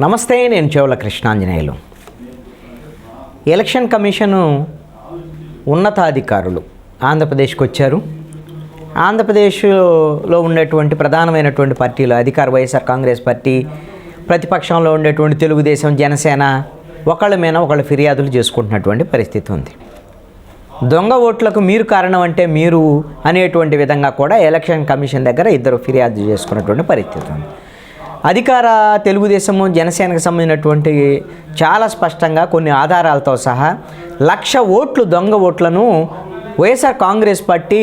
నమస్తే, నేను చెవుల కృష్ణాంజనేయులు. ఎలక్షన్ కమిషను ఉన్నతాధికారులు ఆంధ్రప్రదేశ్కి వచ్చారు. ఆంధ్రప్రదేశ్లో ఉండేటువంటి ప్రధానమైనటువంటి పార్టీలు అధికార వైఎస్ఆర్ కాంగ్రెస్ పార్టీ, ప్రతిపక్షంలో ఉండేటువంటి తెలుగుదేశం, జనసేన ఒకళ్ళ మీద ఒకళ్ళు ఫిర్యాదులు చేసుకుంటున్నటువంటి పరిస్థితి ఉంది. దొంగ ఓట్లకు మీరు కారణం అంటే మీరు అనేటువంటి విధంగా కూడా ఎలక్షన్ కమిషన్ దగ్గర ఇద్దరు ఫిర్యాదు చేసుకున్నటువంటి పరిస్థితి ఉంది. అధికార తెలుగుదేశము, జనసేనకు సంబంధించినటువంటి చాలా స్పష్టంగా కొన్ని ఆధారాలతో సహా 1,00,000 ఓట్లు దొంగ ఓట్లను వైఎస్ఆర్ కాంగ్రెస్ పార్టీ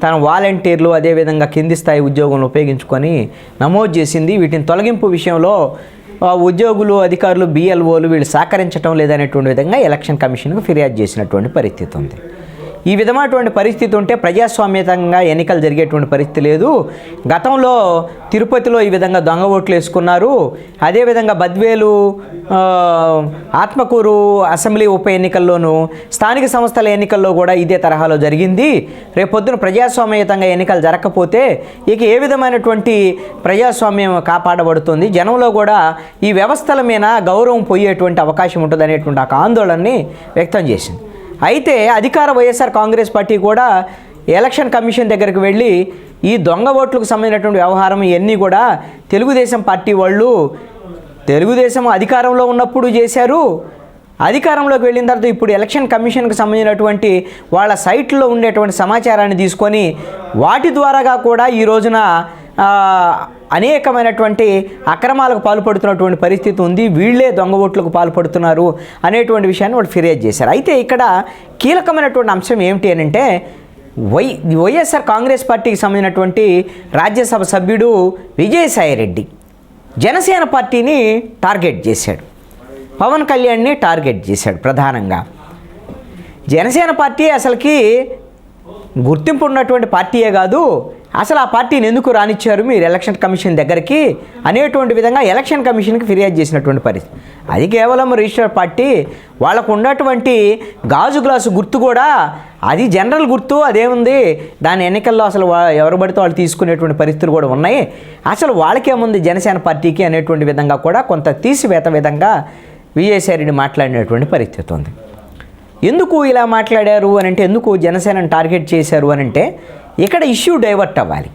తన వాలంటీర్లు, అదేవిధంగా కింది స్థాయి ఉద్యోగులను ఉపయోగించుకొని నమోదు చేసింది. వీటిని తొలగింపు విషయంలో ఉద్యోగులు, అధికారులు, బిఎల్ఓలు వీళ్ళు సహకరించడం లేదనేటువంటి విధంగా ఎలక్షన్ కమిషన్కు ఫిర్యాదు చేసినటువంటి పరిస్థితి ఉంది. ఈ విధమైనటువంటి పరిస్థితి ఉంటే ప్రజాస్వామ్యతంగా ఎన్నికలు జరిగేటువంటి పరిస్థితి లేదు. గతంలో తిరుపతిలో ఈ విధంగా దొంగ ఓట్లు వేసుకున్నారు. అదేవిధంగా బద్వేలు, ఆత్మకూరు అసెంబ్లీ ఉప ఎన్నికల్లోనూ, స్థానిక సంస్థల ఎన్నికల్లో కూడా ఇదే తరహాలో జరిగింది. రేపొద్దున ప్రజాస్వామ్యతంగా ఎన్నికలు జరగకపోతే ఇక ఏ విధమైనటువంటి ప్రజాస్వామ్యం కాపాడబడుతుంది, జనంలో కూడా ఈ వ్యవస్థల మీద గౌరవం పోయేటువంటి అవకాశం ఉంటుంది అనేటువంటి ఒక ఆందోళనని వ్యక్తం చేసింది. అయితే అధికార వైఎస్ఆర్ కాంగ్రెస్ పార్టీ కూడా ఎలక్షన్ కమిషన్ దగ్గరికి వెళ్ళి ఈ దొంగ ఓట్లకు సంబంధించినటువంటి వ్యవహారం ఇవన్నీ కూడా తెలుగుదేశం పార్టీ వాళ్ళు తెలుగుదేశం అధికారంలో ఉన్నప్పుడు చేశారు. అధికారంలోకి వెళ్ళిన తర్వాత ఇప్పుడు ఎలక్షన్ కమిషన్కి సంబంధించినటువంటి వాళ్ళ సైట్లో ఉండేటువంటి సమాచారాన్ని తీసుకొని వాటి ద్వారాగా కూడా ఈ రోజున అనేకమైనటువంటి అక్రమాలకు పాల్పడుతున్నటువంటి పరిస్థితి ఉంది. వీళ్ళే దొంగ ఓట్లకు పాల్పడుతున్నారు అనేటువంటి విషయాన్ని వాళ్ళు ఫిర్యాదు చేశారు. అయితే ఇక్కడ కీలకమైనటువంటి అంశం ఏమిటి అని అంటే వైఎస్ఆర్ కాంగ్రెస్ పార్టీకి సంబంధించినటువంటి రాజ్యసభ సభ్యుడు విజయసాయిరెడ్డి జనసేన పార్టీని టార్గెట్ చేశాడు. పవన్ కళ్యాణ్ని టార్గెట్ చేశాడు. ప్రధానంగా జనసేన పార్టీ అసలుకి గుర్తింపు ఉన్నటువంటి పార్టీయే కాదు, అసలు ఆ పార్టీని ఎందుకు రానిచ్చారు మీరు ఎలక్షన్ కమిషన్ దగ్గరికి అనేటువంటి విధంగా ఎలక్షన్ కమిషన్కి ఫిర్యాదు చేసినటువంటి పరిస్థితి. అది కేవలం రిజిస్టర్ పార్టీ. వాళ్ళకు ఉన్నటువంటి గాజు గ్లాసు గుర్తు కూడా అది జనరల్ గుర్తు, అదేముంది దాని ఎన్నికల్లో అసలు ఎవరు పడితే వాళ్ళు తీసుకునేటువంటి పరిస్థితులు కూడా ఉన్నాయి. అసలు వాళ్ళకేముంది జనసేన పార్టీకి అనేటువంటి విధంగా కూడా కొంత తీసివేత విధంగా విజయసాయిరెడ్డి మాట్లాడినటువంటి పరిస్థితి ఉంది. ఎందుకు ఇలా మాట్లాడారు అని అంటే, ఎందుకు జనసేనను టార్గెట్ చేశారు అని అంటే, ఇక్కడ ఇష్యూ డైవర్ట్ అవ్వాలి.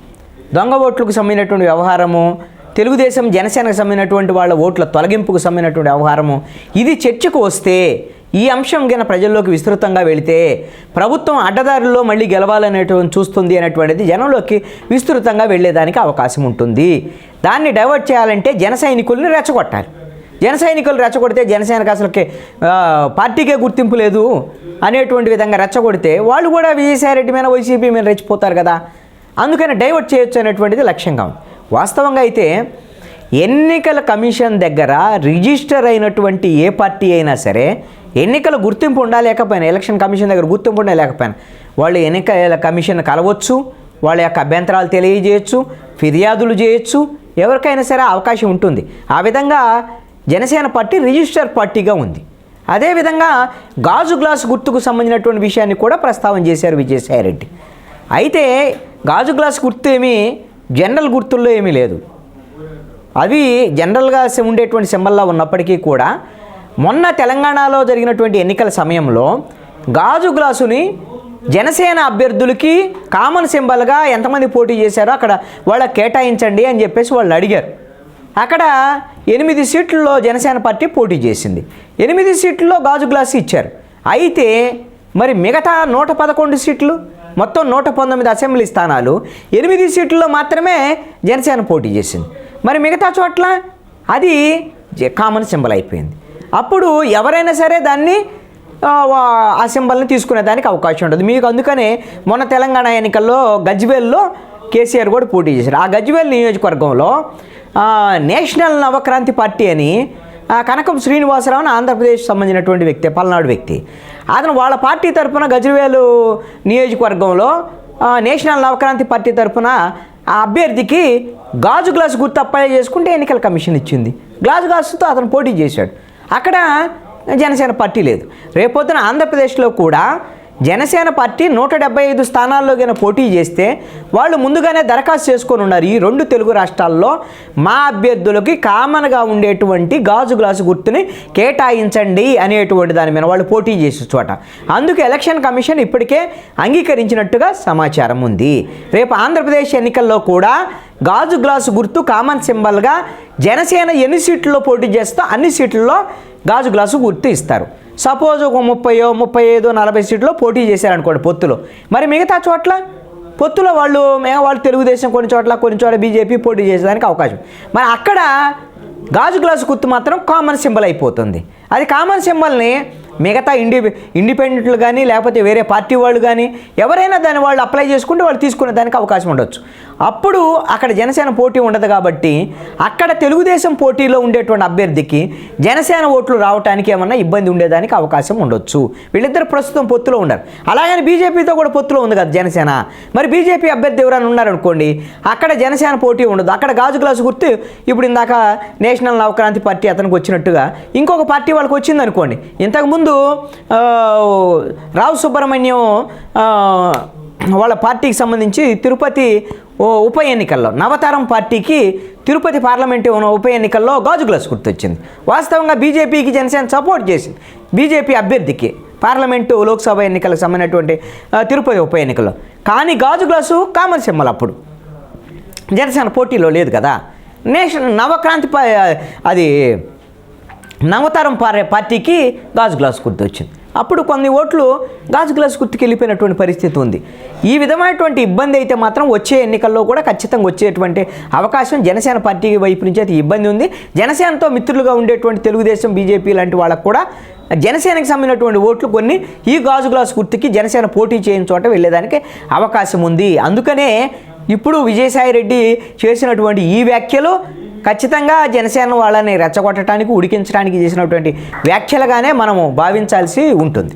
దొంగ ఓట్లకు సంబంధించినటువంటి వ్యవహారము, తెలుగుదేశం జనసేనకు సంబంధించినటువంటి వాళ్ళ ఓట్ల తొలగింపుకు సంబంధించినటువంటి వ్యవహారము, ఇది చర్చకు వస్తే, ఈ అంశం కింద ప్రజల్లోకి విస్తృతంగా వెళితే ప్రభుత్వం అడ్డదారుల్లో మళ్ళీ గెలవాలనేటువంటి చూస్తుంది అనేటువంటిది జనంలోకి విస్తృతంగా వెళ్ళేదానికి అవకాశం ఉంటుంది. దాన్ని డైవర్ట్ చేయాలంటే జన సైనికుల్ని రెచ్చగొట్టాలి. జన సైనికులు రెచ్చగొడితే జనసేనకు అసలుకి పార్టీకే గుర్తింపు లేదు అనేటువంటి విధంగా రెచ్చగొడితే వాళ్ళు కూడా విజయసాయిరెడ్డి మీద, వైసీపీ మీద రెచ్చిపోతారు కదా. అందుకని డైవర్ట్ చేయొచ్చు అనేటువంటిది లక్ష్యంగా ఉంది. వాస్తవంగా అయితే ఎన్నికల కమిషన్ దగ్గర రిజిస్టర్ అయినటువంటి ఏ పార్టీ అయినా సరే ఎన్నికల గుర్తింపు ఉండా లేకపోయినా, ఎలక్షన్ కమిషన్ దగ్గర గుర్తింపు ఉండా లేకపోయినా వాళ్ళు ఎన్నికల కమిషన్ కలవచ్చు, వాళ్ళ యొక్క అభ్యంతరాలు తెలియజేయచ్చు, ఫిర్యాదులు చేయొచ్చు, ఎవరికైనా సరే అవకాశం ఉంటుంది. ఆ విధంగా జనసేన పార్టీ రిజిస్టర్ పార్టీగా ఉంది. అదేవిధంగా గాజు గ్లాసు గుర్తుకు సంబంధించినటువంటి విషయాన్ని కూడా ప్రస్తావన చేశారు విజయసాయిరెడ్డి. అయితే గాజు గ్లాసు గుర్తు ఏమీ జనరల్ గుర్తుల్లో ఏమీ లేదు. అవి జనరల్గా ఉండేటువంటి సింబల్లా ఉన్నప్పటికీ కూడా మొన్న తెలంగాణలో జరిగినటువంటి ఎన్నికల సమయంలో గాజు గ్లాసుని జనసేన అభ్యర్థులకి కామన్ సింబల్గా ఎంతమంది పోటీ చేశారో అక్కడ వాళ్ళకి కేటాయించండి అని చెప్పేసి వాళ్ళు అడిగారు. అక్కడ 8 సీట్లలో జనసేన పార్టీ పోటీ చేసింది. 8 సీట్లలో గాజు గ్లాసు ఇచ్చారు. అయితే మరి మిగతా 111 సీట్లు, మొత్తం 119 అసెంబ్లీ స్థానాలు, 8 సీట్లలో మాత్రమే జనసేన పోటీ చేసింది. మరి మిగతా చోట్ల అది కామన్ సింబల్ అయిపోయింది. అప్పుడు ఎవరైనా సరే దాన్ని ఆ సింబల్ని తీసుకునేదానికి అవకాశం ఉంటుంది మీకు. అందుకనే మొన్న తెలంగాణ ఎన్నికల్లో గజ్వేల్లో కేసీఆర్ కూడా పోటీ చేశారు. ఆ గజ్వేల్ నియోజకవర్గంలో నేషనల్ నవక్రాంతి పార్టీ అని కనకం శ్రీనివాసరావు అని ఆంధ్రప్రదేశ్ సంబంధించినటువంటి వ్యక్తి, పల్నాడు వ్యక్తి, అతను వాళ్ళ పార్టీ తరఫున గజ్వేలు నియోజకవర్గంలో నేషనల్ నవక్రాంతి పార్టీ తరఫున ఆ అభ్యర్థికి గాజు గ్లాసు గుర్తు అప్లై చేసుకుంటే ఎన్నికల కమిషన్ ఇచ్చింది. గాజు గ్లాసుతో అతను పోటీ చేశాడు. అక్కడ జనసేన పార్టీ లేదు. రేపొద్దున ఆంధ్రప్రదేశ్లో కూడా జనసేన పార్టీ 175 స్థానాల్లో కన్నా పోటీ చేస్తే వాళ్ళు ముందుగానే దరఖాస్తు చేసుకొని ఉన్నారు. ఈ 2 తెలుగు రాష్ట్రాల్లో మా అభ్యర్థులకి కామన్గా ఉండేటువంటి గాజు గ్లాసు గుర్తుని కేటాయించండి అనేటువంటి దాని మీద వాళ్ళు పోటీ చేసే చోట. అందుకు ఎలక్షన్ కమిషన్ ఇప్పటికే అంగీకరించినట్టుగా సమాచారం ఉంది. రేపు ఆంధ్రప్రదేశ్ ఎన్నికల్లో కూడా గాజు గ్లాసు గుర్తు కామన్ సింబల్గా జనసేన ఎన్ని సీట్లలో పోటీ చేస్తో అన్ని సీట్లలో గాజు గ్లాసు గుర్తు ఇస్తారు. సపోజ్ ఒక 30, 35, 40 సీట్లో పోటీ చేశారనుకోండి పొత్తులో, మరి మిగతా చోట్ల పొత్తులో వాళ్ళు తెలుగుదేశం కొన్ని చోట్ల బీజేపీ పోటీ చేసేదానికి అవకాశం. మరి అక్కడ గాజు గ్లాసు గుర్తు మాత్రం కామన్ సింబల్ అయిపోతుంది. అది కామన్ సింబల్ని మిగతా ఇండిపెండెంట్లు కానీ లేకపోతే వేరే పార్టీ వాళ్ళు కానీ ఎవరైనా దాన్ని వాళ్ళు అప్లై చేసుకుంటే వాళ్ళు తీసుకునే దానికి అవకాశం ఉండొచ్చు. అప్పుడు అక్కడ జనసేన పోటీ ఉండదు కాబట్టి అక్కడ తెలుగుదేశం పోటీలో ఉండేటువంటి అభ్యర్థికి జనసేన ఓట్లు రావడానికి ఏమన్నా ఇబ్బంది ఉండేదానికి అవకాశం ఉండొచ్చు. వీళ్ళిద్దరు ప్రస్తుతం పొత్తులో ఉన్నారు. అలాగని బీజేపీతో కూడా పొత్తులో ఉంది కదా జనసేన. మరి బీజేపీ అభ్యర్థి ఎవరైనా ఉన్నారనుకోండి, అక్కడ జనసేన పోటీ ఉండదు. అక్కడ గాజు గ్లాసు గుర్తు ఇప్పుడు ఇందాక నేషనల్ నవక్రాంతి పార్టీ అతనికి వచ్చినట్టుగా ఇంకొక పార్టీ వాళ్ళకి వచ్చింది అనుకోండి. ఇంతకుముందు రావు సుబ్రహ్మణ్యం వాళ్ళ పార్టీకి సంబంధించి తిరుపతి ఉప ఎన్నికల్లో నవతరం పార్టీకి తిరుపతి పార్లమెంటు ఉప ఎన్నికల్లో గాజు గ్లాస్ గుర్తొచ్చింది. వాస్తవంగా బీజేపీకి జనసేన సపోర్ట్ చేసింది బీజేపీ అభ్యర్థికి పార్లమెంటు లోక్సభ ఎన్నికలకు సంబంధించినటువంటి తిరుపతి ఉప ఎన్నికల్లో. కానీ గాజు గ్లాసు కామన్ సింబల్ అప్పుడు జనసేన పోటీలో లేదు కదా. నవక్రాంతి అది నవతరం పార్టీకి గాజు గ్లాస్ గుర్తు వచ్చింది. అప్పుడు కొన్ని ఓట్లు గాజు గ్లాస్ గుర్తుకి వెళ్ళిపోయినటువంటి పరిస్థితి ఉంది. ఈ విధమైనటువంటి ఇబ్బంది అయితే మాత్రం వచ్చే ఎన్నికల్లో కూడా ఖచ్చితంగా వచ్చేటువంటి అవకాశం జనసేన పార్టీ వైపు నుంచి అయితే ఇబ్బంది ఉంది. జనసేనతో మిత్రులుగా ఉండేటువంటి తెలుగుదేశం బీజేపీ లాంటి వాళ్ళకు కూడా జనసేనకి సంబంధించినటువంటి ఓట్లు కొన్ని ఈ గాజు గ్లాస్ గుర్తుకి జనసేన పోటీ చేయని చోట వెళ్ళేదానికి అవకాశం ఉంది. అందుకనే ఇప్పుడు విజయసాయిరెడ్డి చేసినటువంటి ఈ వ్యాఖ్యలు ఖచ్చితంగా జనసేన వాళ్ళని రెచ్చగొట్టడానికి ఉడికించడానికి చేసినటువంటి వ్యాఖ్యలుగానే మనము భావించాల్సి ఉంటుంది.